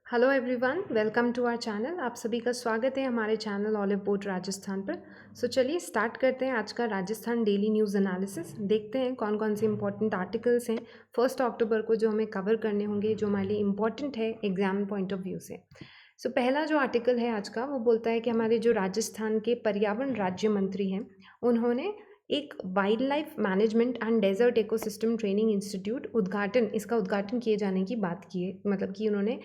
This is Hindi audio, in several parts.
Hello everyone, welcome to our channel. आप सभी का स्वागत है हमारे चैनल ऑलिव बोट राजस्थान पर। चलिए स्टार्ट करते हैं आज का राजस्थान डेली न्यूज़ एनालिसिस। देखते हैं कौन कौन से इंपॉर्टेंट आर्टिकल्स हैं 1 अक्टूबर को जो हमें कवर करने होंगे, जो हमारे लिए इम्पॉर्टेंट है एग्जाम पॉइंट ऑफ व्यू से। पहला जो आर्टिकल है आज का वो बोलता है कि हमारे जो राजस्थान के पर्यावरण राज्य मंत्री हैं उन्होंने एक wildlife management and desert ecosystem training institute इसका उद्घाटन किए जाने की बात की है। मतलब कि उन्होंने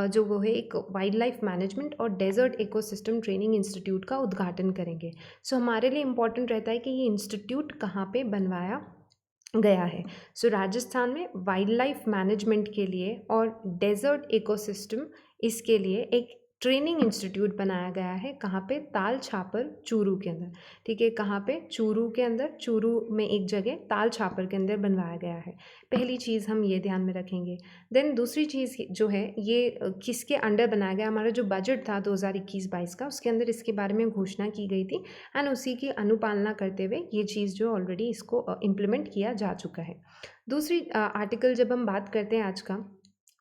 जो वो है एक वाइल्ड लाइफ मैनेजमेंट और डेजर्ट इकोसिस्टम ट्रेनिंग इंस्टीट्यूट का उद्घाटन करेंगे। हमारे लिए इम्पॉर्टेंट रहता है कि ये इंस्टीट्यूट कहाँ पे बनवाया गया है। राजस्थान में वाइल्ड लाइफ मैनेजमेंट के लिए और डेजर्ट इकोसिस्टम इसके लिए एक ट्रेनिंग इंस्टीट्यूट बनाया गया है। कहाँ पे? ताल छापर चूरू के अंदर। ठीक है, कहाँ पे? चूरू के अंदर, चूरू में एक जगह ताल छापर के अंदर बनवाया गया है। पहली चीज़ हम ये ध्यान में रखेंगे। देन दूसरी चीज़ जो है ये किसके अंडर बनाया गया। हमारा जो बजट था 2021-22 का, उसके अंदर इसके बारे में घोषणा की गई थी एंड उसी की अनुपालना करते हुए ये चीज़ जो ऑलरेडी इसको इम्प्लीमेंट किया जा चुका है। दूसरी आर्टिकल जब हम बात करते हैं आज का,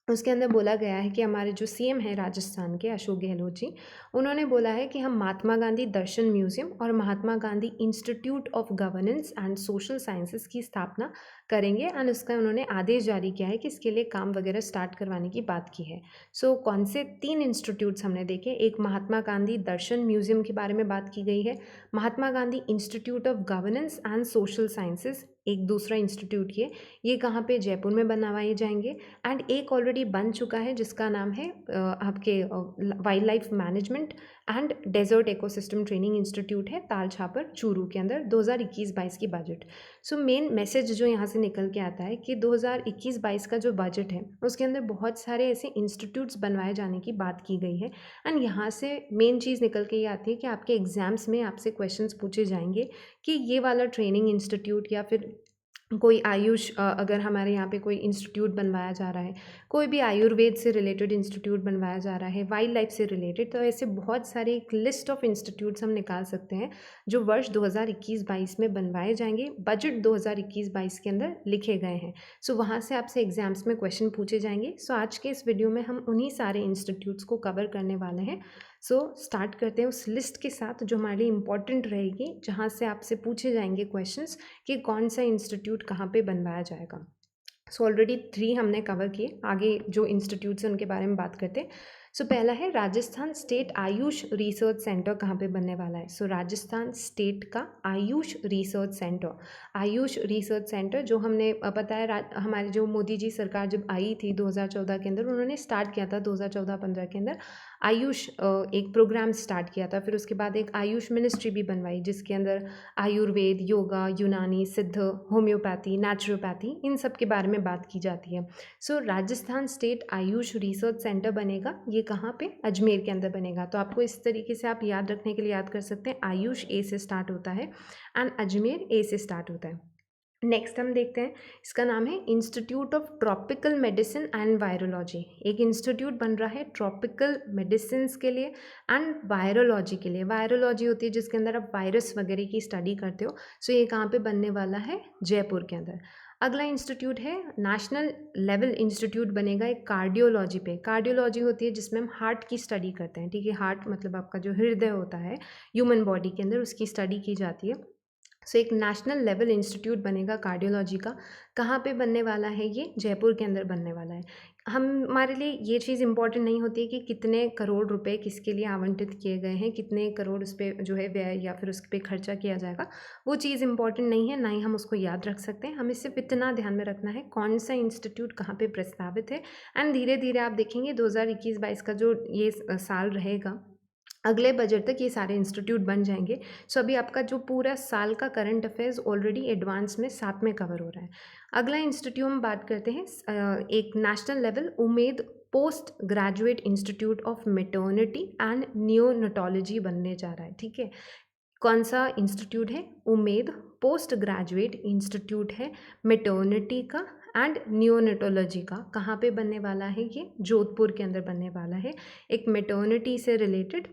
उसके अंदर बोला गया है कि हमारे जो सीएम हैं राजस्थान के अशोक गहलोत जी, उन्होंने बोला है कि हम महात्मा गांधी दर्शन म्यूजियम और Mahatma Gandhi institute of governance and social sciences की स्थापना करेंगे एंड उसका उन्होंने आदेश जारी किया है कि इसके लिए काम वगैरह स्टार्ट करवाने की बात की है। कौन से 3 इंस्टीट्यूट्स हमने देखे? एक महात्मा गांधी दर्शन म्यूजियम के बारे में बात की गई है, Mahatma Gandhi institute of governance and social sciences एक दूसरा इंस्टीट्यूट ये कहाँ पे? जयपुर में बनवाए जाएंगे। एंड एक ऑलरेडी बन चुका है जिसका नाम है आपके wildlife management and desert ecosystem training institute है ताल छापर चूरू के अंदर 2021-22 की बजट। मेन मैसेज जो यहाँ से निकल के आता है कि 2021-22 का जो बजट है उसके अंदर बहुत सारे ऐसे इंस्टीट्यूट्स बनवाए जाने की बात की गई है। एंड यहाँ से मेन चीज़ निकल के ये आती है कि आपके एग्जाम्स में आपसे क्वेश्चंस पूछे जाएंगे कि ये वाला ट्रेनिंग इंस्टीट्यूट या फिर कोई आयुष अगर हमारे यहाँ पे कोई इंस्टीट्यूट बनवाया जा रहा है, कोई भी आयुर्वेद से रिलेटेड इंस्टीट्यूट बनवाया जा रहा है, वाइल्ड लाइफ से रिलेटेड, तो ऐसे बहुत सारे एक लिस्ट ऑफ इंस्टीट्यूट्स हम निकाल सकते हैं जो वर्ष 2021-22 में बनवाए जाएंगे, बजट 2021-22 के अंदर लिखे गए हैं। वहाँ से आपसे एग्जाम्स में क्वेश्चन पूछे जाएंगे। आज के इस वीडियो में हम उन्हीं सारे इंस्टीट्यूट्स को कवर करने वाले हैं। स्टार्ट करते हैं उस लिस्ट के साथ जो हमारे लिए इम्पॉर्टेंट रहेगी, जहाँ से आपसे पूछे जाएंगे क्वेश्चंस कि कौन सा इंस्टीट्यूट कहाँ पे बनवाया जाएगा। ऑलरेडी 3 हमने कवर किए, आगे जो इंस्टीट्यूट्स हैं उनके बारे में बात करते हैं। पहला है Rajasthan state Ayush research centre कहाँ पे बनने वाला है। राजस्थान स्टेट का आयुष रिसर्च सेंटर जो हमने पता है हमारे जो मोदी जी सरकार जब आई थी 2014 के अंदर, उन्होंने स्टार्ट किया था 2014-15 के अंदर आयुष एक प्रोग्राम स्टार्ट किया था। फिर उसके बाद एक आयुष मिनिस्ट्री भी बनवाई जिसके अंदर आयुर्वेद, योगा, यूनानी, सिद्ध, होम्योपैथी, नेचुरोपैथी, इन सब के बारे में बात की जाती है। Rajasthan state Ayush research centre बनेगा, ये कहाँ पे? अजमेर के अंदर बनेगा। तो आपको इस तरीके से आप याद रखने के लिए याद कर सकते हैं, आयुष ए से स्टार्ट होता है एंड अजमेर ए से स्टार्ट होता है। नेक्स्ट हम देखते हैं, इसका नाम है institute of tropical medicine and virology. एक इंस्टीट्यूट बन रहा है ट्रॉपिकल मेडिसिन के लिए एंड वायरोलॉजी के लिए। वायरोलॉजी होती है जिसके अंदर आप वायरस वगैरह की स्टडी करते हो। ये कहाँ पे बनने वाला है? जयपुर के अंदर। अगला इंस्टीट्यूट है नेशनल लेवल इंस्टीट्यूट बनेगा एक कार्डियोलॉजी पे। कार्डियोलॉजी होती है जिसमें हम हार्ट की स्टडी करते हैं। ठीक है, हार्ट मतलब आपका जो हृदय होता है ह्यूमन बॉडी के अंदर, उसकी स्टडी की जाती है। एक नेशनल लेवल इंस्टीट्यूट बनेगा कार्डियोलॉजी का। कहाँ पे बनने वाला है? ये जयपुर के अंदर बनने वाला है। हमारे लिए ये चीज़ इंपॉर्टेंट नहीं होती है कि कितने करोड़ रुपए किसके लिए आवंटित किए गए हैं, कितने करोड़ उस पर जो है व्यय या फिर उस पर खर्चा किया जाएगा, वो चीज़ इंपॉर्टेंट नहीं है, ना ही हम उसको याद रख सकते हैं। हमें सिर्फ इतना ध्यान में रखना है कौन सा इंस्टीट्यूट कहाँ पे प्रस्तावित है। एंड धीरे धीरे आप देखेंगे 2021-22 का जो ये साल रहेगा, अगले बजट तक ये सारे इंस्टीट्यूट बन जाएंगे। अभी आपका जो पूरा साल का करंट अफेयर्स ऑलरेडी एडवांस में साथ में कवर हो रहा है। अगला इंस्टीट्यूट हम बात करते हैं, एक national level Umed post graduate institute of maternity and neonatology बनने जा रहा है। ठीक है, कौन सा इंस्टीट्यूट है? उमेद पोस्ट ग्रेजुएट इंस्टीट्यूट है मेटर्निटी का एंड नियोनेटोलॉजी का। कहाँ पे बनने वाला है? ये जोधपुर के अंदर बनने वाला है, एक मेटर्निटी से रिलेटेड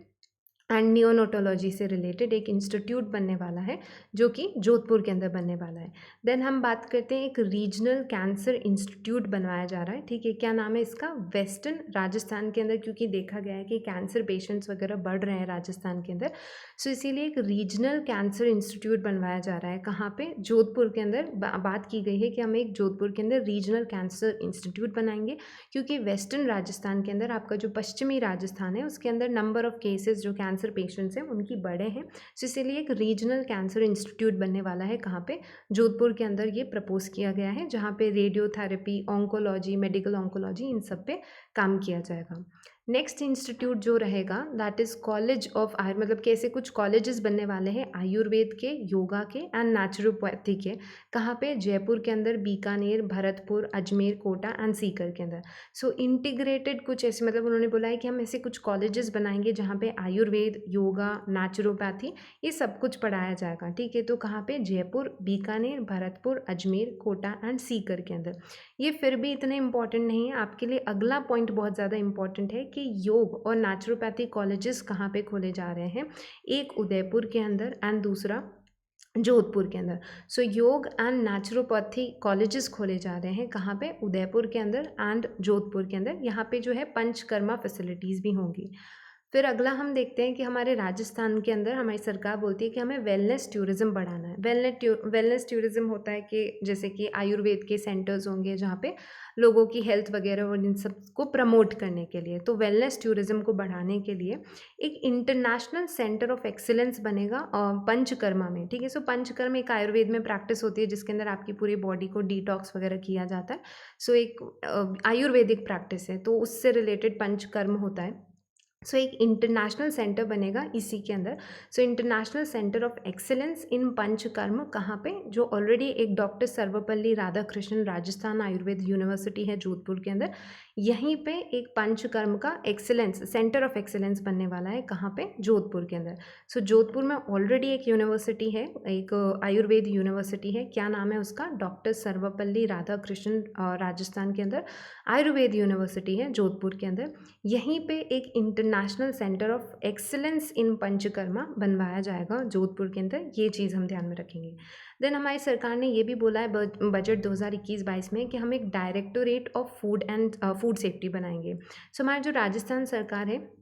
एंड नियोनोटोलॉजी से रिलेटेड एक इंस्टीट्यूट बनने वाला है जो कि जोधपुर के अंदर बनने वाला है। देन हम बात करते हैं एक रीजनल कैंसर इंस्टीट्यूट बनवाया जा रहा है, ठीक है। क्या नाम है इसका? वेस्टर्न राजस्थान के अंदर, क्योंकि देखा गया है कि कैंसर पेशेंट्स वगैरह बढ़ रहे हैं राजस्थान के अंदर, सो इसीलिए एक रीजनल कैंसर इंस्टीट्यूट बनवाया जा रहा है। कहाँ पे? जोधपुर के अंदर। बात की गई है कि हम एक जोधपुर के अंदर रीजनल कैंसर इंस्टीट्यूट बनाएंगे, क्योंकि वेस्टर्न राजस्थान के अंदर आपका जो पश्चिमी राजस्थान है उसके अंदर नंबर ऑफ केसेस जो कैंसर पेशेंट्स हैं उनकी बड़े हैं। सो इसीलिए एक रीजनल कैंसर इंस्टीट्यूट बनने वाला है। कहाँ पे? जोधपुर के अंदर ये प्रपोज किया गया है, जहाँ पे रेडियोथेरेपी, ऑन्कोलॉजी, मेडिकल ऑन्कोलॉजी, इन सब पे काम किया जाएगा। नेक्स्ट इंस्टीट्यूट जो रहेगा दैट इज़ कॉलेज ऑफ मतलब कैसे कुछ कॉलेजेस बनने वाले हैं आयुर्वेद के, योगा के एंड नेचुरोपैथी के। कहाँ पे? जयपुर के अंदर, बीकानेर, भरतपुर, अजमेर, कोटा एंड सीकर के अंदर। सो इंटीग्रेटेड कुछ ऐसे, मतलब उन्होंने बोला है कि हम ऐसे कुछ कॉलेजेस बनाएंगे जहाँ पे आयुर्वेद, योगा, नेचुरोपैथी ये सब कुछ पढ़ाया जाएगा, ठीक है। तो कहाँ पे? जयपुर, बीकानेर, भरतपुर, अजमेर, कोटा एंड सीकर के अंदर। ये फिर भी इतने इंपॉर्टेंट नहीं है आपके लिए। अगला पॉइंट बहुत ज़्यादा इंपॉर्टेंट है कि योग और नेचुरोपैथी कॉलेजेस कहाँ पे खोले जा रहे हैं। एक उदयपुर के अंदर एंड दूसरा जोधपुर के अंदर। सो योग एंड नेचुरोपैथी कॉलेजेस खोले जा रहे हैं। कहाँ पे? उदयपुर के अंदर एंड जोधपुर के अंदर। यहाँ पे जो है पंचकर्मा फैसिलिटीज़ भी होंगी। फिर अगला हम देखते हैं कि हमारे राजस्थान के अंदर हमारी सरकार बोलती है कि हमें वेलनेस टूरिज़्म बढ़ाना है। वेलनेस टूरिज़्म होता है कि जैसे कि आयुर्वेद के सेंटर्स होंगे जहाँ पे लोगों की हेल्थ वगैरह और इन सब को प्रमोट करने के लिए। तो वेलनेस टूरिज़्म को बढ़ाने के लिए एक इंटरनेशनल सेंटर ऑफ एक्सीलेंस बनेगा पंचकर्मा में, ठीक है। सो पंचकर्म एक आयुर्वेद में प्रैक्टिस होती है जिसके अंदर आपकी पूरी बॉडी को डिटॉक्स वगैरह किया जाता है। सो एक आयुर्वेदिक प्रैक्टिस है, तो उससे रिलेटेड पंचकर्म होता है। सो एक इंटरनेशनल सेंटर बनेगा इसी के अंदर। So international centre of excellence in Panchakarma कहाँ पे? जो ऑलरेडी एक डॉक्टर सर्वपल्ली राधाकृष्णन राजस्थान आयुर्वेद यूनिवर्सिटी है जोधपुर के अंदर, यहीं पे एक पंचकर्म का एक्सीलेंस सेंटर ऑफ एक्सीलेंस बनने वाला है। कहाँ पे? जोधपुर के अंदर। सो जोधपुर में ऑलरेडी एक यूनिवर्सिटी है, एक आयुर्वेद यूनिवर्सिटी है। क्या नाम है उसका? डॉक्टर सर्वपल्ली राधाकृष्णन राजस्थान के अंदर आयुर्वेद यूनिवर्सिटी है जोधपुर के अंदर। यहीं पे एक इंटरनेशनल सेंटर ऑफ एक्सीलेंस इन पंचकर्मा बनवाया जाएगा जोधपुर के अंदर। ये चीज़ हम ध्यान में रखेंगे। देन हमारी सरकार ने ये भी बोला है बजट 2021-22 में कि हम एक directorate of food and food safety बनाएंगे। सो हमारी जो राजस्थान सरकार है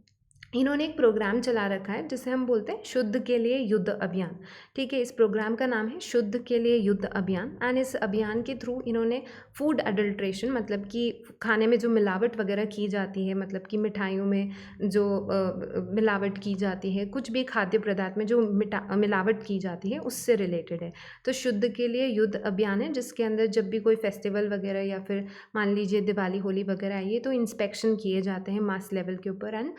इन्होंने एक प्रोग्राम चला रखा है जिसे हम बोलते हैं शुद्ध के लिए युद्ध अभियान, ठीक है। इस प्रोग्राम का नाम है शुद्ध के लिए युद्ध अभियान। एंड इस अभियान के थ्रू इन्होंने फूड अडल्ट्रेशन, मतलब कि खाने में जो मिलावट वगैरह की जाती है, मतलब कि मिठाइयों में जो मिलावट की जाती है, कुछ भी खाद्य पदार्थ में जो मिलावट की जाती है उससे रिलेटेड है। तो शुद्ध के लिए युद्ध अभियान है जिसके अंदर जब भी कोई फेस्टिवल वगैरह या फिर मान लीजिए दिवाली होली वगैरह आई है तो इंस्पेक्शन किए जाते हैं मास लेवल के ऊपर एंड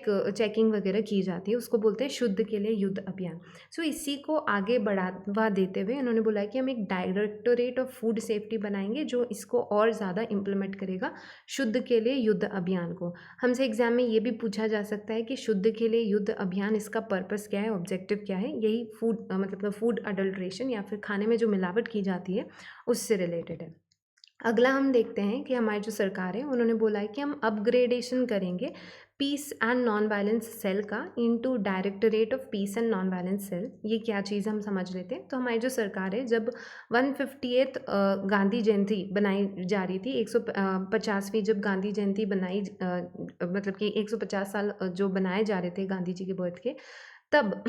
चेकिंग वगैरह की जाती है, उसको बोलते हैं शुद्ध के लिए युद्ध अभियान। सो इसी को आगे बढ़ावा देते हुए उन्होंने बोला कि हम एक डायरेक्टोरेट ऑफ फूड सेफ्टी बनाएंगे जो इसको और ज़्यादा इम्प्लीमेंट करेगा शुद्ध के लिए युद्ध अभियान को। हमसे एग्जाम में ये भी पूछा जा सकता है कि शुद्ध के लिए युद्ध अभियान, इसका पर्पस क्या है, ऑब्जेक्टिव क्या है। यही मतलब फूड अडल्ट्रेशन या फिर खाने में जो मिलावट की जाती है उससे रिलेटेड है। अगला हम देखते हैं कि हमारी जो सरकार है उन्होंने बोला है कि हम अपग्रेडेशन करेंगे peace and non violence cell का into directorate of peace and non violence cell. ये क्या चीज़ हम समझ लेते हैं। तो हमारी जो सरकार है जब 150th गांधी जयंती बनाई जा रही थी, 150वीं जब गांधी जयंती बनाई मतलब कि 150 साल जो बनाए जा रहे थे गांधी जी के बर्थ के, तब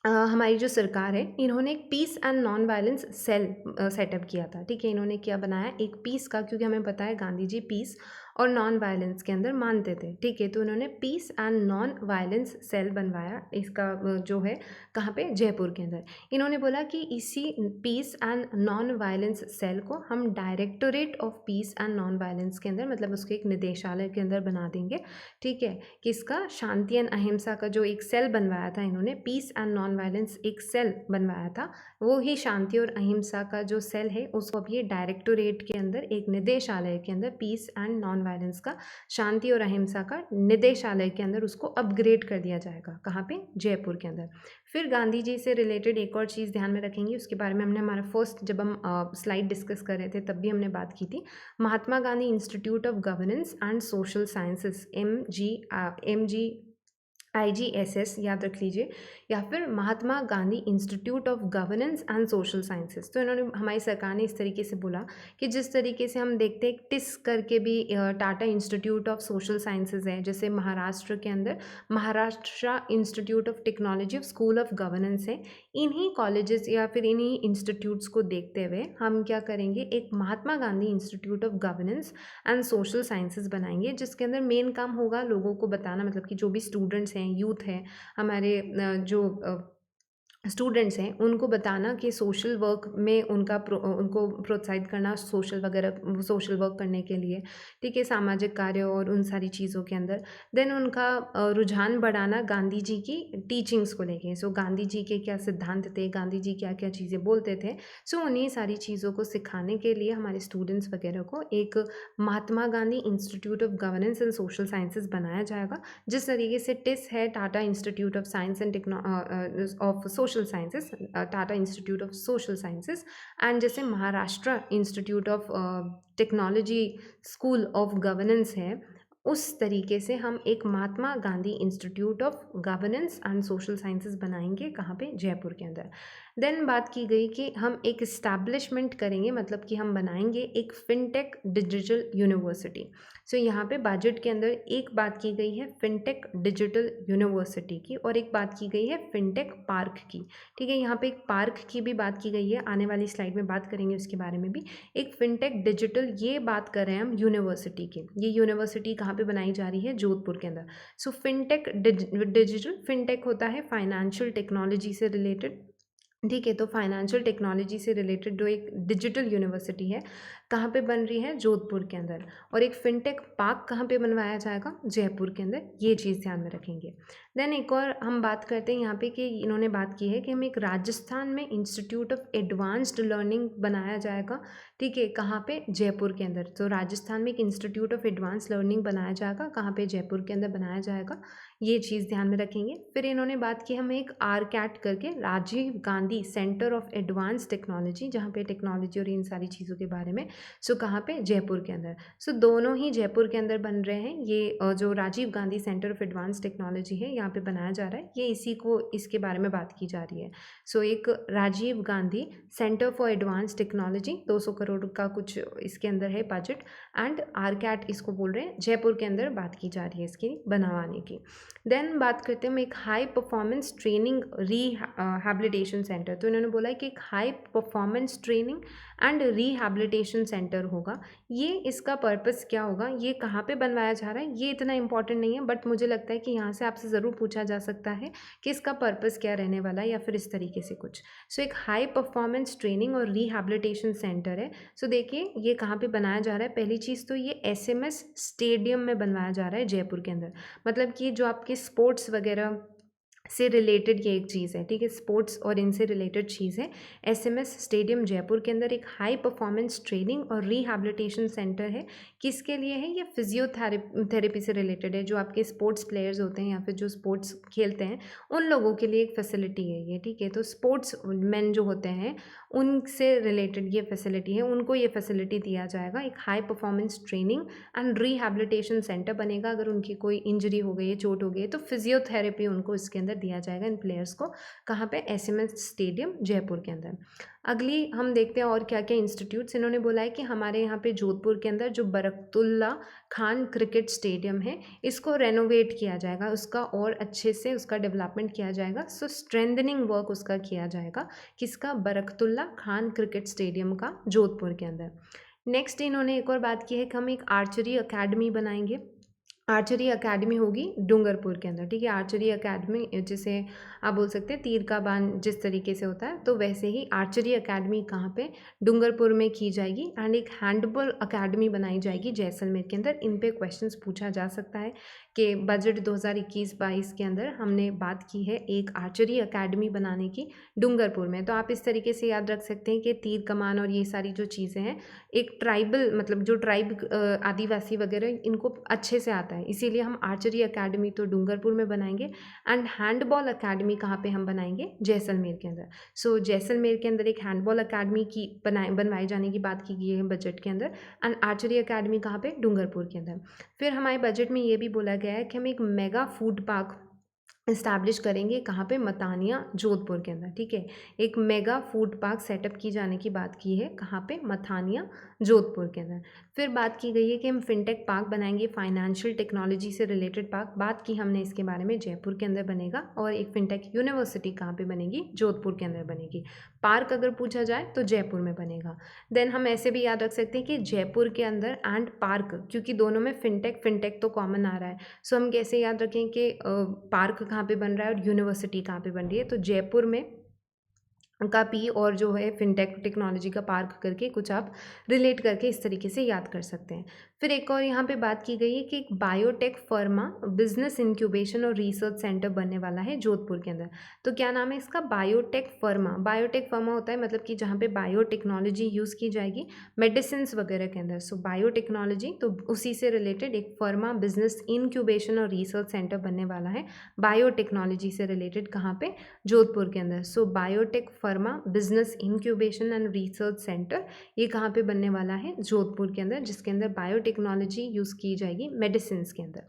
हमारी जो सरकार है इन्होंने एक peace and non violence cell setup किया था, ठीक है। इन्होंने क्या बनाया? एक पीस का, क्योंकि हमें पता है गांधी जी पीस और नॉन वायलेंस के अंदर मानते थे, ठीक है। तो उन्होंने peace and non violence cell बनवाया। इसका जो है कहाँ पे? जयपुर के अंदर। इन्होंने बोला कि इसी peace and non violence cell को हम directorate of peace and non violence के अंदर, मतलब उसके एक निदेशालय के अंदर बना देंगे, ठीक है। किसका? शांति एंड अहिंसा का जो एक सेल बनवाया था इन्होंने, पीस एंड नॉन वायलेंस एक सेल बनवाया था, वो ही शांति और अहिंसा का जो सेल है उसको अब ये डायरेक्टोरेट के अंदर एक निदेशालय के अंदर पीस एंड नॉन वायलेंस का, शांति और अहिंसा का निदेशालय के अंदर उसको अपग्रेड कर दिया जाएगा। कहाँ पे? जयपुर के अंदर। फिर गांधी जी से रिलेटेड एक और चीज़ ध्यान में रखेंगे, उसके बारे में हमने हमारा फर्स्ट जब हम स्लाइड डिस्कस कर रहे थे तब भी हमने बात की थी। Mahatma Gandhi institute of governance and social sciences, MGI IGSS याद रख लीजिए, या फिर Mahatma Gandhi institute of governance and social sciences. तो इन्होंने, हमारी सरकार ने इस तरीके से बोला कि जिस तरीके से हम देखते हैं टिस करके भी Tata institute of social sciences है, जैसे महाराष्ट्र के अंदर Maharashtra institute of technology of school of governance है। इन्हीं कॉलेजेस या फिर इन्हीं इंस्टीट्यूट्स को देखते हुए हम क्या करेंगे, एक Mahatma Gandhi institute of governance and social sciences बनाएंगे, जिसके अंदर मेन काम होगा लोगों को बताना, मतलब कि जो भी स्टूडेंट्स हैं, यूथ है, हमारे जो स्टूडेंट्स हैं, उनको बताना कि सोशल वर्क में उनको प्रोत्साहित करना, सोशल वर्क करने के लिए, ठीक है, सामाजिक कार्य और उन सारी चीज़ों के अंदर। देन उनका रुझान बढ़ाना गांधी जी की टीचिंग्स को लेके। सो गांधी जी के क्या सिद्धांत थे, गांधी जी क्या क्या चीज़ें बोलते थे, सो उन्हीं सारी चीज़ों को सिखाने के लिए हमारे स्टूडेंट्स वगैरह को एक Mahatma Gandhi institute of governance and social sciences बनाया जाएगा। जिस तरीके से टिस है, Tata institute of science and of social sciences, Tata institute of social sciences, and जैसे Maharashtra institute of technology school of governance है, उस तरीके से हम एक Mahatma Gandhi institute of governance and social sciences बनाएंगे। कहाँ पे? जयपुर के अंदर। देन बात की गई कि हम एक इस्टेब्लिशमेंट करेंगे, मतलब कि हम बनाएंगे एक फिनटेक डिजिटल यूनिवर्सिटी। सो यहाँ पे बजट के अंदर एक बात की गई है फिनटेक डिजिटल यूनिवर्सिटी की, और एक बात की गई है फिनटेक पार्क की, ठीक है। यहाँ पे एक पार्क की भी बात की गई है, आने वाली स्लाइड में बात करेंगे उसके बारे में भी। एक फिनटेक डिजिटल, ये बात कर रहे हैं हम यूनिवर्सिटी की। ये यूनिवर्सिटी कहाँ पे बनाई जा रही है? जोधपुर के अंदर। सो फिनटेक डिजिटल, फिनटेक होता है फाइनेंशियल टेक्नोलॉजी से रिलेटेड, ठीक है। तो फाइनेंशियल टेक्नोलॉजी से रिलेटेड जो एक डिजिटल यूनिवर्सिटी है, कहाँ पे बन रही है? जोधपुर के अंदर। और एक फिनटेक पार्क कहाँ पे बनवाया जाएगा? जयपुर के अंदर। ये चीज़ ध्यान में रखेंगे। देन एक और हम बात करते हैं यहाँ पे कि इन्होंने बात की है कि हम एक राजस्थान में इंस्टीट्यूट ऑफ एडवांस्ड लर्निंग बनाया जाएगा, ठीक है। कहाँ पे? जयपुर के अंदर। तो राजस्थान में एक इंस्टीट्यूट ऑफ एडवांस लर्निंग बनाया जाएगा, कहाँ पे? जयपुर के अंदर बनाया जाएगा। ये चीज़ ध्यान में रखेंगे। फिर इन्होंने बात की हमें एक RCAT करके, Rajiv Gandhi centre of advance technology, जहाँ पे टेक्नोलॉजी और इन सारी चीज़ों के बारे में। सो कहाँ पे? जयपुर के अंदर। सो दोनों ही जयपुर के अंदर बन रहे हैं। ये जो Rajiv Gandhi centre of advance technology है, यहाँ पे बनाया जा रहा है, ये इसके बारे में बात की जा रही है। सो एक Rajiv Gandhi centre for advance technology, 200 crore का कुछ इसके अंदर है बजट, एंड RCAT इसको बोल रहे हैं। जयपुर के अंदर बात की जा रही है इसकी बनवाने की। देन बात करते हैं हम एक high performance training rehabilitation centre. तो इन्होंने बोला है कि एक high performance training and rehabilitation centre होगा। ये इसका पर्पस क्या होगा, ये कहाँ पे बनवाया जा रहा है, ये इतना इंपॉर्टेंट नहीं है, बट मुझे लगता है कि यहाँ से आपसे ज़रूर पूछा जा सकता है कि इसका पर्पस क्या रहने वाला है, या फिर इस तरीके से कुछ। सो एक हाई परफॉर्मेंस ट्रेनिंग और रिहैबिलिटेशन सेंटर है। सो देखिए ये कहाँ पे बनाया जा रहा है। पहली चीज़ तो ये SMS स्टेडियम में बनवाया जा रहा है जयपुर के अंदर। मतलब कि जो आपके स्पोर्ट्स वगैरह से रिलेटेड ये एक चीज़ है, ठीक है। स्पोर्ट्स और इनसे रिलेटेड चीज़ है। SMS स्टेडियम जयपुर के अंदर एक हाई परफॉर्मेंस ट्रेनिंग और रिहैबिलिटेशन सेंटर है। किसके लिए है? ये फिजियोथेरेपी से रिलेटेड है। जो आपके स्पोर्ट्स प्लेयर्स होते हैं या फिर जो स्पोर्ट्स खेलते हैं, उन लोगों के लिए एक फैसिलिटी है ये, ठीक है। तो स्पोर्ट्स मैन जो होते हैं, उनसे रिलेटेड ये फैसिलिटी है, उनको ये फैसिलिटी दिया जाएगा। एक high performance training and rehabilitation centre बनेगा। अगर उनकी कोई इंजरी हो गई है, चोट हो गई है, तो फिजियोथेरेपी उनको इसके अंदर दिया जाएगा इन प्लेयर्स को। कहाँ पे? SMS स्टेडियम जयपुर के अंदर। अगली हम देखते हैं और क्या क्या इंस्टीट्यूट्स। इन्होंने बोला है कि हमारे यहाँ पे जोधपुर के अंदर जो बरकतुल्ला खान क्रिकेट स्टेडियम है, इसको रेनोवेट किया जाएगा, उसका और अच्छे से उसका डेवलपमेंट किया जाएगा। सो स्ट्रेंथनिंग वर्क उसका किया जाएगा। किसका? बरकतुल्ला खान क्रिकेट स्टेडियम का, जोधपुर के अंदर। नेक्स्ट इन्होंने एक और बात की है कि हम एक आर्चरी अकेडमी बनाएंगे। आर्चरी अकेडमी होगी डूंगरपुर के अंदर, ठीक है। आर्चरी अकेडमी, जिसे आप बोल सकते हैं तीर का बाण जिस तरीके से होता है, तो वैसे ही आर्चरी अकेडमी कहाँ पे? डूंगरपुर में की जाएगी। एंड एक हैंडबॉल अकेडमी बनाई जाएगी जैसलमेर के अंदर। इन पे क्वेश्चंस पूछा जा सकता है कि बजट 2021-22 के अंदर हमने बात की है एक आर्चरी अकेडमी बनाने की डूंगरपुर में। तो आप इस तरीके से याद रख सकते हैं कि तीर कमान और ये सारी जो चीज़ें हैं, एक ट्राइबल, मतलब जो ट्राइब आदिवासी वगैरह, इनको अच्छे से आता है, इसीलिए हम आर्चरी अकेडमी तो डूंगरपुर में बनाएंगे। एंड हैंडबॉल अकेडमी कहाँ पे हम बनाएंगे? जैसलमेर के अंदर। सो जैसलमेर के अंदर एक हैंडबॉल अकेडमी की बनवाए जाने की बात की गई है बजट के अंदर। एंड आर्चरी अकेडमी कहाँ पे? डूंगरपुर के अंदर। फिर हमारे बजट में ये भी बोला गया है कि हम एक मेगा फूड पार्क इस्टेब्लिश करेंगे कहाँ पे, मतानिया जोधपुर के अंदर, ठीक है। एक मेगा फूड पार्क सेटअप की जाने की बात की है, कहाँ पे, मथानिया जोधपुर के अंदर। फिर बात की गई है कि हम फिनटेक पार्क बनाएंगे, फाइनेंशियल टेक्नोलॉजी से रिलेटेड पार्क, बात की हमने इसके बारे में, जयपुर के अंदर बनेगा। और एक फिनटेक यूनिवर्सिटी कहाँ पे बनेगी, जोधपुर के अंदर बनेगी। पार्क अगर पूछा जाए तो जयपुर में बनेगा। देन हम ऐसे भी याद रख सकते हैं कि जयपुर के अंदर एंड पार्क, क्योंकि दोनों में फिनटेक फिनटेक तो कॉमन आ रहा है, सो हम कैसे याद रखें कि पार्क कहाँ पे बन रहा है और यूनिवर्सिटी कहाँ पे बन रही है, तो जयपुर में का पी और जो है फिनटेक टेक्नोलॉजी का पार्क करके कुछ आप रिलेट करके इस तरीके से याद कर सकते हैं। फिर एक और यहाँ पे बात की गई है कि एक बायोटेक फर्मा बिजनेस इंक्यूबेशन और रिसर्च सेंटर बनने वाला है जोधपुर के अंदर। तो क्या नाम है इसका, बायोटेक फर्मा। बायोटेक फर्मा होता है मतलब कि जहाँ पे बायोटेक्नोलॉजी यूज़ की जाएगी मेडिसिन वगैरह के अंदर, सो बायोटेक्नोलॉजी, तो उसी से रिलेटेड एक फर्मा बिजनेस इंक्यूबेशन और रिसर्च सेंटर बनने वाला है बायोटेक्नोलॉजी से रिलेटेड, कहाँ पे, जोधपुर के अंदर। So biotech pharma business incubation and research centre, ये कहाँ पे बनने वाला है, जोधपुर के अंदर, जिसके अंदर बायोटेक्नोलॉजी यूज़ की जाएगी मेडिसिन के अंदर।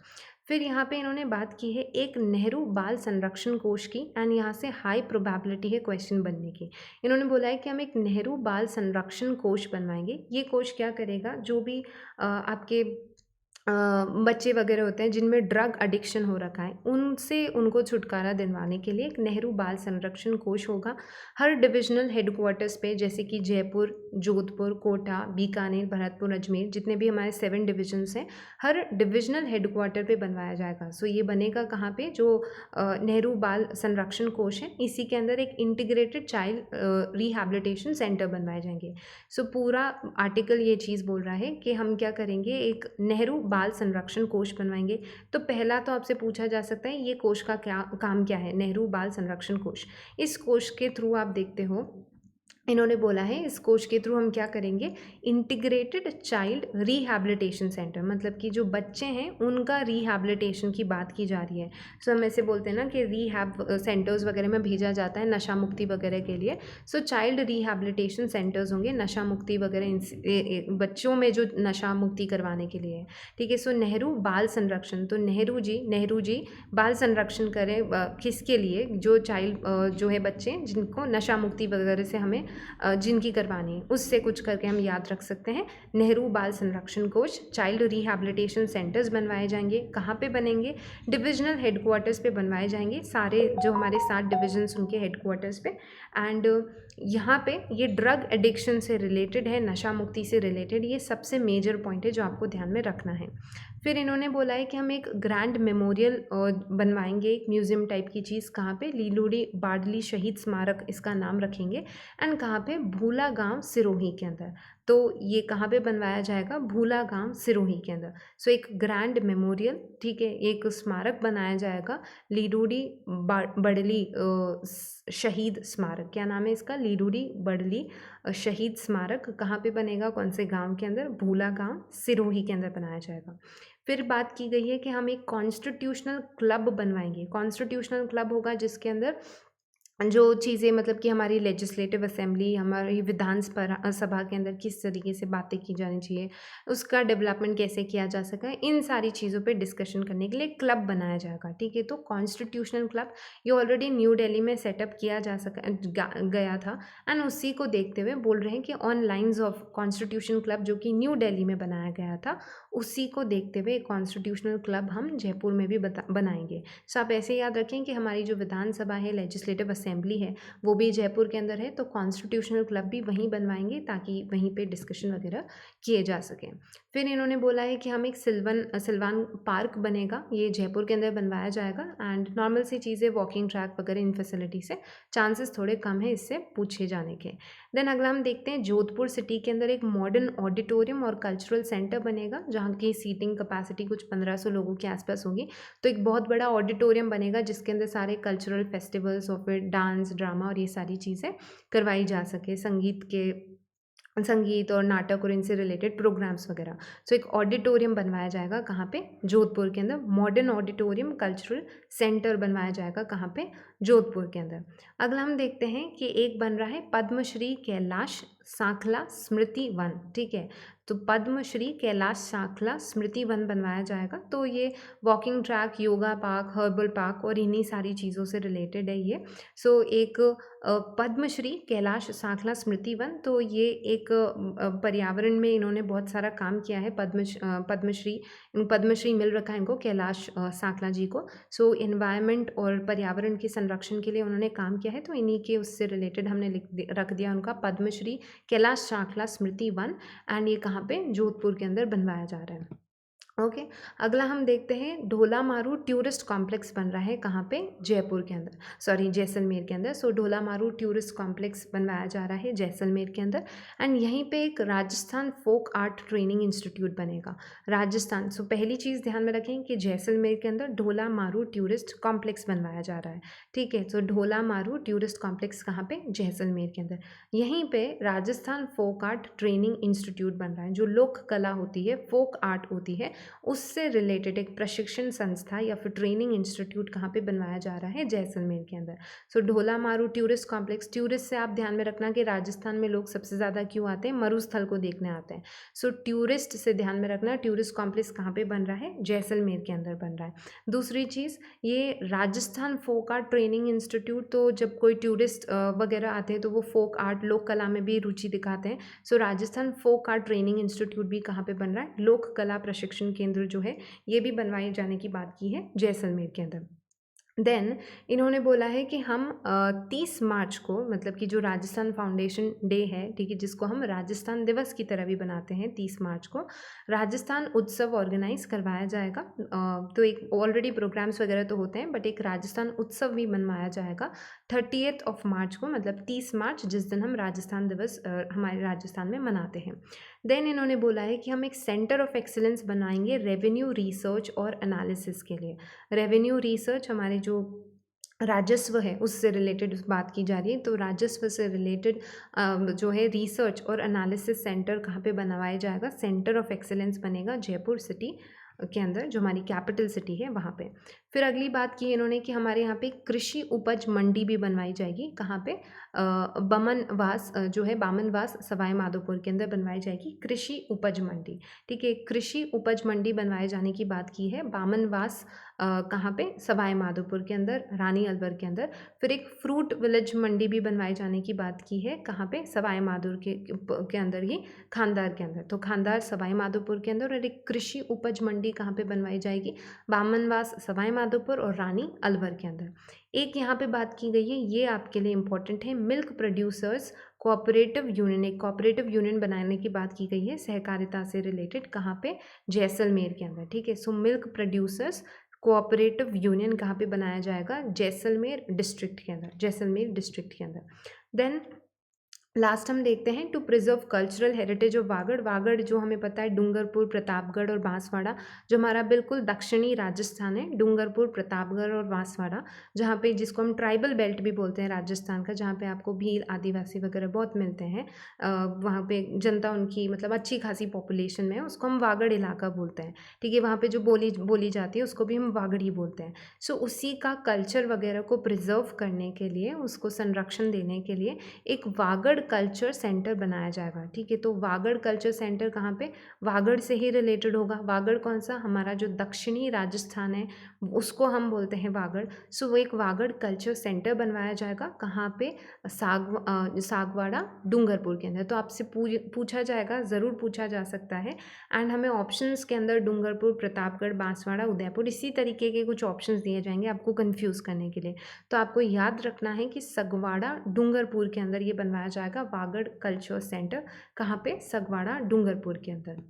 फिर यहाँ पे इन्होंने बात की है एक नेहरू बाल संरक्षण कोष की, एंड यहाँ से हाई प्रोबेबिलिटी है क्वेश्चन बनने की। इन्होंने बोला है कि हम एक नेहरू बाल संरक्षण कोष बनवाएंगे। ये कोष क्या करेगा, जो भी आपके बच्चे वगैरह होते हैं जिनमें ड्रग एडिक्शन हो रखा है, उनसे उनको छुटकारा दिलवाने के लिए एक नेहरू बाल संरक्षण कोष होगा। हर डिविजनल हेडक्वार्टर्स पे, जैसे कि जयपुर, जोधपुर, कोटा, बीकानेर, भरतपुर, अजमेर, जितने भी हमारे 7 डिविजन्स हैं, हर डिविजनल हेडक्वार्टर पे बनवाया जाएगा। सो ये बनेगा कहाँ पे, जो नेहरू बाल संरक्षण कोष है, इसी के अंदर एक इंटीग्रेटेड चाइल्ड रिहैबिलिटेशन सेंटर बनवाए जाएंगे। सो पूरा आर्टिकल ये चीज़ बोल रहा है कि हम क्या करेंगे, एक नेहरू बाल संरक्षण कोष बनवाएंगे। तो पहला तो आपसे पूछा जा सकता है ये कोष का क्या काम क्या है, नेहरू बाल संरक्षण कोष। इस कोष के थ्रू आप देखते हो, इन्होंने बोला है इस कोष के थ्रू हम क्या करेंगे, इंटीग्रेटेड चाइल्ड रिहैबिलिटेशन सेंटर, मतलब कि जो बच्चे हैं उनका रिहैबिलिटेशन की बात की जा रही है। सो हम ऐसे बोलते हैं ना कि रिहैब सेंटर्स वगैरह में भेजा जाता है नशा मुक्ति वगैरह के लिए। सो चाइल्ड रिहैबिलिटेशन सेंटर्स होंगे नशा मुक्ति वगैरह, बच्चों में जो नशा मुक्ति करवाने के लिए है, ठीक है। सो नेहरू बाल संरक्षण, तो नेहरू जी बाल संरक्षण करें किसके लिए, जो चाइल्ड जो है बच्चे जिनको नशा मुक्ति वगैरह से हमें जिनकी करवानी है, उससे कुछ करके हम याद रख सकते हैं। नेहरू बाल संरक्षण कोष, चाइल्ड रिहैबिलिटेशन सेंटर्स बनवाए जाएंगे। कहाँ पे बनेंगे, डिविजनल हेडक्वार्टर्स पे बनवाए जाएंगे, सारे जो हमारे 7 डिविजन्स उनके हेडक्वार्टर्स पे। एंड यहाँ पे ये ड्रग एडिक्शन से रिलेटेड है, नशा मुक्ति से रिलेटेड, ये सबसे मेजर पॉइंट है जो आपको ध्यान में रखना है। फिर इन्होंने बोला है कि हम एक ग्रैंड मेमोरियल बनवाएंगे, एक म्यूजियम टाइप की चीज़, कहाँ पे, लीलूड़ी बाडली शहीद स्मारक इसका नाम रखेंगे। एंड कहाँ पे, भूला गांव सिरोही के अंदर। तो ये कहाँ पे बनवाया जाएगा, भूला गांव सिरोही के अंदर। सो एक ग्रैंड मेमोरियल, ठीक है, एक स्मारक बनाया जाएगा, लीलूड़ी बडली शहीद स्मारक, क्या नाम है इसका, लीलूड़ी बडली शहीद स्मारक, कहाँ पे बनेगा, कौन से गांव के अंदर, भूला गांव सिरोही के अंदर बनाया जाएगा। फिर बात की गई है कि हम एक कॉन्स्टिट्यूशनल क्लब बनवाएंगे। कॉन्स्टिट्यूशनल क्लब होगा जिसके अंदर जो चीज़ें, मतलब कि हमारी लेजिस्लेटिव असेंबली, हमारी विधान सभा के अंदर किस तरीके से बातें की जानी चाहिए, उसका डेवलपमेंट कैसे किया जा सका, इन सारी चीज़ों पे डिस्कशन करने के लिए क्लब बनाया जाएगा, ठीक है। तो कॉन्स्टिट्यूशनल क्लब ये ऑलरेडी न्यू दिल्ली में सेटअप किया जा गया था, एंड उसी को देखते हुए बोल रहे हैं कि on lines of constitution club, जो कि न्यू दिल्ली में बनाया गया था, उसी को देखते हुए कॉन्स्टिट्यूशनल क्लब हम जयपुर में भी बनाएंगे। सो आप ऐसे याद रखें कि हमारी जो विधानसभा है, लेजिस्लेटिव असेंबली है, वो भी जयपुर के अंदर है, तो कॉन्स्टिट्यूशनल क्लब भी वहीं बनवाएंगे ताकि वहीं पे डिस्कशन वगैरह किए जा सकें। फिर इन्होंने बोला है कि हम एक सिल्वान पार्क बनेगा, ये जयपुर के अंदर बनवाया जाएगा। एंड नॉर्मल सी चीज़ें, वॉकिंग ट्रैक वगैरह, इन फैसिलिटी से चांसेस थोड़े कम है इससे पूछे जाने के। देन अगला हम देखते हैं, जोधपुर सिटी के अंदर एक मॉडर्न ऑडिटोरियम और कल्चरल सेंटर बनेगा, जहाँ की सीटिंग कैपेसिटी कुछ 1500 लोगों के आसपास होगी। तो एक बहुत बड़ा ऑडिटोरियम बनेगा जिसके अंदर सारे कल्चरल फेस्टिवल्स और फिर डांस, ड्रामा और ये सारी चीज़ें करवाई जा सके, संगीत और नाटक और इनसे रिलेटेड प्रोग्राम्स वगैरह। सो एक ऑडिटोरियम बनवाया जाएगा, कहाँ पे, जोधपुर के अंदर। मॉडर्न ऑडिटोरियम कल्चरल सेंटर बनवाया जाएगा, कहाँ पे, जोधपुर के अंदर। अगला हम देखते हैं कि एक बन रहा है पद्मश्री कैलाश सांखला स्मृति वन, ठीक है। तो पद्मश्री कैलाश सांखला स्मृति वन बनवाया जाएगा। तो ये walking track, yoga park, herbal park और इन्हीं सारी चीज़ों से रिलेटेड है ये। सो एक पद्मश्री कैलाश सांखला स्मृति वन, तो ये एक पर्यावरण में इन्होंने बहुत सारा काम किया है। पद्मश्री मिल रखा है इनको, कैलाश सांखला जी को। सो एनवायरनमेंट और पर्यावरण के संरक्षण के लिए उन्होंने काम किया है, तो इन्हीं के उससे रिलेटेड हमने रख दिया उनका पद्मश्री कैलाश सांखला स्मृति वन। एंड ये कहाँ पे, जोधपुर के अंदर बनवाया जा रहा है। ओके अगला हम देखते हैं ढोला मारू टूरिस्ट कॉम्प्लेक्स बन रहा है कहाँ पे, जयपुर के अंदर, सॉरी जैसलमेर के अंदर। सो ढोला मारू टूरिस्ट कॉम्प्लेक्स बनवाया जा रहा है जैसलमेर के अंदर। एंड यहीं पे एक Rajasthan folk art training institute बनेगा, राजस्थान। सो पहली चीज़ ध्यान में रखें कि जैसलमेर के अंदर ढोला मारू टूरिस्ट कॉम्प्लेक्स बनवाया जा रहा है, ठीक है। सो ढोला मारू टूरिस्ट कॉम्प्लेक्स कहाँ पे, जैसलमेर के अंदर। यहीं पे Rajasthan folk art training institute बन रहा है। जो लोक कला होती है, फोक आर्ट होती है, उससे रिलेटेड एक प्रशिक्षण संस्था या फिर ट्रेनिंग इंस्टीट्यूट कहाँ पे बनवाया जा रहा है, जैसलमेर के अंदर। सो ढोला मारू टूरिस्ट कॉम्प्लेक्स, टूरिस्ट से आप ध्यान में रखना कि राजस्थान में लोग सबसे ज़्यादा क्यों आते हैं, मरुस्थल को देखने आते हैं। सो टूरिस्ट से ध्यान में रखना, टूरिस्ट कॉम्प्लेक्स कहाँ पे बन रहा है, जैसलमेर के अंदर बन रहा है। दूसरी चीज़, ये Rajasthan folk art training institute, तो जब कोई टूरिस्ट वगैरह आते हैं तो वो फोक आर्ट, लोक कला में भी रुचि दिखाते हैं। So Rajasthan folk art training institute भी कहाँ पे बन रहा है, लोक कला प्रशिक्षण केंद्र जो है ये भी बनवाए जाने की बात की है जैसलमेर के अंदर। देन इन्होंने बोला है कि हम 30 मार्च को, मतलब कि जो राजस्थान फाउंडेशन डे है, ठीक है, जिसको हम राजस्थान दिवस की तरह भी बनाते हैं, 30 मार्च को राजस्थान उत्सव ऑर्गेनाइज करवाया जाएगा। तो एक ऑलरेडी प्रोग्राम्स वगैरह तो होते हैं, बट एक राजस्थान उत्सव भी मनवाया जाएगा 30 मार्च को, मतलब 30 मार्च, जिस दिन हम राजस्थान दिवस हमारे राजस्थान में मनाते हैं। देन इन्होंने बोला है कि हम एक सेंटर ऑफ एक्सीलेंस बनाएंगे रेवेन्यू रिसर्च और एनालिसिस के लिए। रेवेन्यू रिसर्च, हमारे जो राजस्व है उससे रिलेटेड बात की जा रही है, तो राजस्व से रिलेटेड जो है रिसर्च और एनालिसिस सेंटर कहाँ पे बनवाया जाएगा, सेंटर ऑफ एक्सीलेंस बनेगा जयपुर सिटी के अंदर, जो हमारी कैपिटल सिटी है वहाँ पे। फिर अगली बात की इन्होंने कि हमारे यहाँ पे कृषि उपज मंडी भी बनवाई जाएगी, कहाँ पे, बमनवास जो है, बामनवास सवाई माधोपुर के अंदर बनवाई जाएगी कृषि उपज मंडी, ठीक है। कृषि उपज मंडी बनवाए जाने की बात की है बामनवास, कहाँ पे, सवाई माधोपुर के अंदर, रानी अलवर के अंदर। फिर एक फ्रूट विलेज मंडी भी बनवाए जाने की बात की है, कहाँ पे, सवाई माधोपुर के अंदर ही, खानदार के अंदर। तो खानदार सवाई माधोपुर के अंदर। और एक कृषि उपज मंडी कहाँ पे बनवाई जाएगी, बामनवास सवाई माधोपुर और रानी अलवर के अंदर। एक यहाँ पे बात की गई है, ये आपके लिए इंपॉर्टेंट है, मिल्क प्रोड्यूसर्स कोऑपरेटिव यूनियन, एक कोऑपरेटिव यूनियन बनाने की बात की गई है सहकारिता से रिलेटेड, कहाँ पे, जैसलमेर के अंदर, ठीक है। So milk producers cooperative union कहाँ पे बनाया जाएगा, जैसलमेर डिस्ट्रिक्ट के अंदर, जैसलमेर डिस्ट्रिक्ट के अंदर। देन लास्ट हम देखते हैं to preserve cultural heritage of Vagad. Vagad जो हमें पता है डूंगरपुर, प्रतापगढ़ और बांसवाड़ा, जो हमारा बिल्कुल दक्षिणी राजस्थान है, डूंगरपुर, प्रतापगढ़ और बांसवाड़ा, जहाँ पे, जिसको हम ट्राइबल बेल्ट भी बोलते हैं राजस्थान का, जहाँ पे आपको भील आदिवासी वगैरह बहुत मिलते हैं। वहाँ पे जनता उनकी मतलब अच्छी खासी पॉपुलेशन में है, उसको हम वागड़ इलाका बोलते हैं, ठीक है। वहाँ पे जो बोली जाती है उसको भी हम वागड़ ही बोलते हैं। सो उसी का कल्चर वगैरह को प्रिजर्व करने के लिए, उसको संरक्षण देने के लिए एक वागड़ कल्चर सेंटर बनाया जाएगा, ठीक है। तो वागड़ कल्चर सेंटर कहाँ पे, वागड़ से ही रिलेटेड होगा। वागड़ कौन सा, हमारा जो दक्षिणी राजस्थान है उसको हम बोलते हैं वागड़। सो वो एक वागड़ कल्चर सेंटर बनवाया जाएगा, कहाँ पे, सागवाड़ा, डूंगरपुर के अंदर। तो आपसे पूछा जाएगा, ज़रूर पूछा जा सकता है। एंड हमें ऑप्शंस के अंदर डूंगरपुर, प्रतापगढ़, बांसवाड़ा, उदयपुर, इसी तरीके के कुछ ऑप्शंस दिए जाएंगे आपको कंफ्यूज करने के लिए। तो आपको याद रखना है कि सगवाड़ा, डूंगरपुर के अंदर ये बनवाया जाएगा वागड़ कल्चर सेंटर, कहाँ पे, सगवाड़ा, डूंगरपुर के अंदर।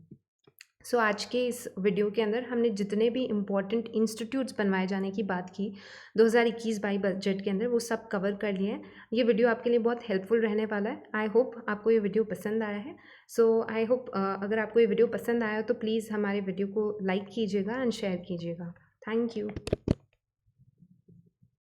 सो आज के इस वीडियो के अंदर हमने जितने भी इम्पॉर्टेंट इंस्टीट्यूट्स बनवाए जाने की बात की 2021-22 बजट के अंदर, वो सब कवर कर लिए हैं। ये वीडियो आपके लिए बहुत हेल्पफुल रहने वाला है। आई होप आपको ये वीडियो पसंद आया है। सो आई होप अगर आपको ये वीडियो पसंद आया तो प्लीज़ हमारे वीडियो को लाइक कीजिएगा एंड शेयर कीजिएगा। Thank you.